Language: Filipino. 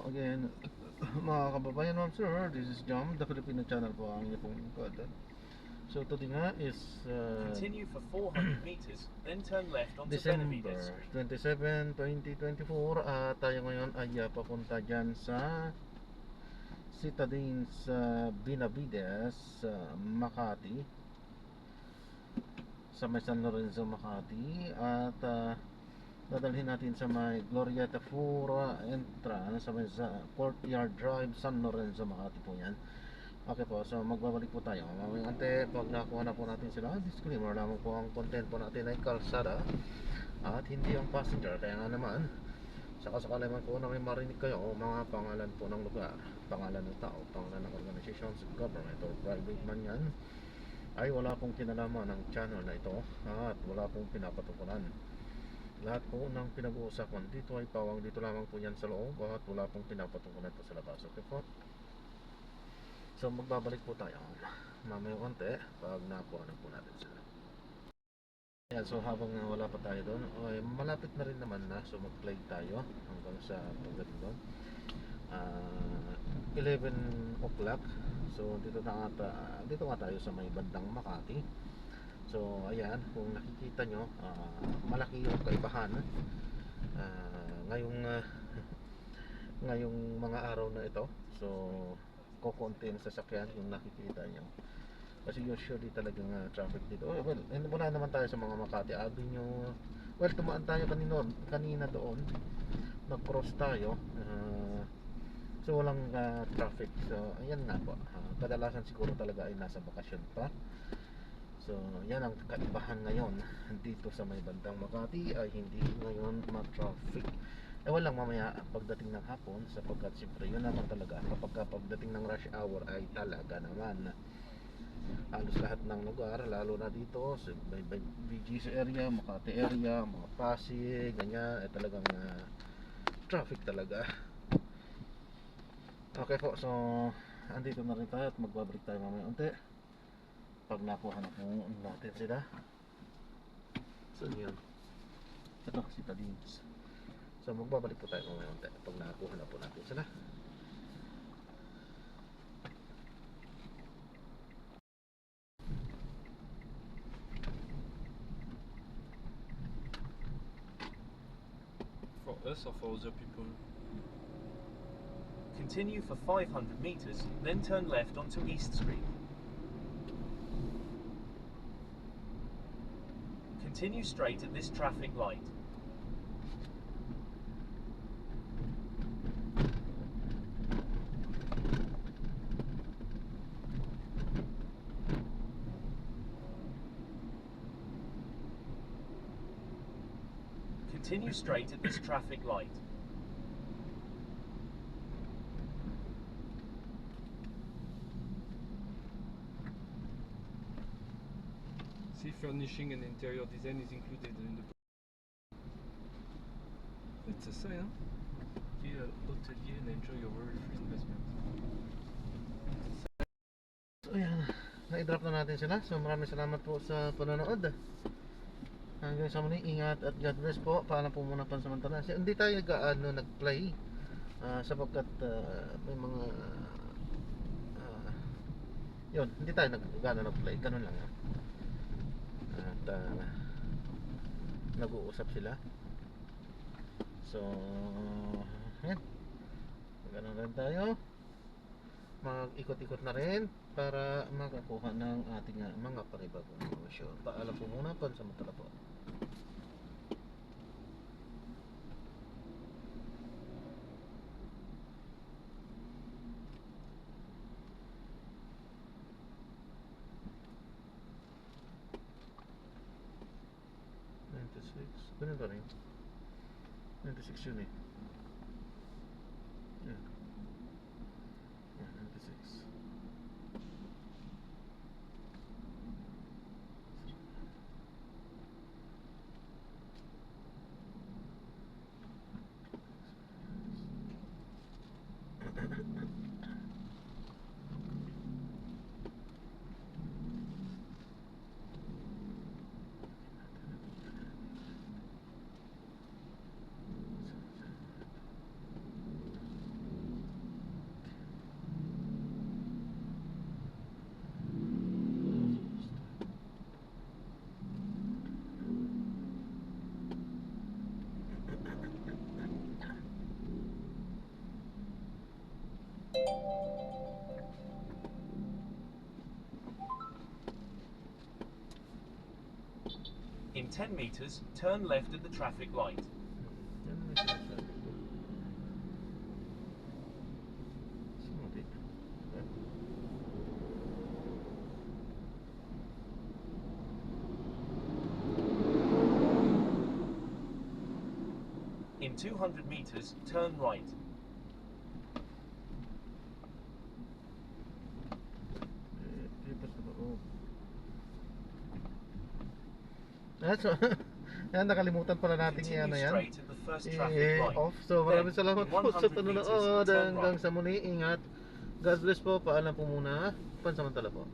again, mga kababayan, ma'am sir, this is Jam, the Filipino channel po ang inyong pong lingkod. So today nga is Continue for 400 meters, then turn left onto December Benavides Street. 27, 2024 at tayo ngayon ay papunta dyan sa Citadines Benavides, Makati, sa may San Lorenzo, Makati, at dadalhin natin sa may Glorieta Fura entrance sa may Courtyard Drive, San Lorenzo, Makati po yan. Okay po, so magbabalik po tayo mamayang ante. Pag nakuha na po natin sila, disclaimer lamang po, ang content po natin ay kalsada at hindi ang passenger. Kaya nga naman, sakasakali man po na may marinig kayo o mga pangalan po ng lugar, pangalan ng tao, pangalan ng organizations, government or private man yan, ay wala pong kinalaman ng channel na ito at wala pong pinapatukulan. Lahat po ng pinag-uusapan dito ay pawang dito lamang po yan sa loob at wala pong pinapatukulan po sa labas. Okay po? So magbabalik po tayo mamayang konti pag nakuha na po natin sila. Ayan, so habang wala pa tayo doon, okay, malapit na rin naman na. So mag-play tayo hanggang sa pagdating doon 11 o'clock. So dito nga tayo sa may bandang Makati. So ayan, kung nakikita nyo, malaki yung kaibahan ngayong mga araw na ito. So kukunti ang sasakyan yung nakikita nyo, kasi usually talagang traffic dito. Well, wala naman tayo sa mga Makati Avenue. Well, tumaan tayo kanina doon, nag-cross tayo, so walang traffic. So ayan nga po, kadalasan siguro talaga ay nasa bakasyon pa. So yan ang kaibahan ngayon dito sa may bandang Makati, ay hindi ngayon ma-traffic. Ewan lang mamaya pagdating ng hapon, sapagkat siyempre yun naman talaga, kapag pagdating ng rush hour ay talaga naman halos lahat ng lugar, lalo na dito sa may BGC area, Makati area, mga Pasig, ganyan, ay talagang traffic talaga. Okay po, so andito na rin tayo at magbabalik tayo mamaya unti pag nakuha na po natin sila. So yun, ito si Tadins. So magbabalik po tayo mamaya unti pag nakuha na po natin sila. For us or for other people? Continue for 500 meters, then turn left onto East Street. Continue straight at this traffic light. Continue straight at this traffic light. See, furnishing and interior design is included in the. It's a sign, huh? Be a hotelier and enjoy your worry-free investment. So ayan, na-drop na natin sila. So maraming salamat po sa panonood. Hanggang sa muli, ingat at God bless po. Paalam po muna pansamantala. Kasi hindi tayo nag-play sapagkat may mga yun, hindi tayo nag-play. Ganun lang yan. At nag-uusap sila. So yan, ganun rin tayo. Mag-ikot-ikot na rin para makakuha ng ating mga panibagong informasyon. Paalam po muna, pansamantala po. Ganun pa rin 96 yun eh. Yan. Yan, 96. In 10 meters, turn left at the traffic light. Yan ang sinasabi ko. Sorry. In 200 meters, turn right. Lipas na ba? Oh. So, yan, nakalimutan pala natin yan na Continue yan. straight at the first traffic light. Off. So maraming Then, salamat in po sa 100 panonood. meters, turn Hanggang right. sa muli, ingat. God bless po. Paalam po muna. Pansamantala po.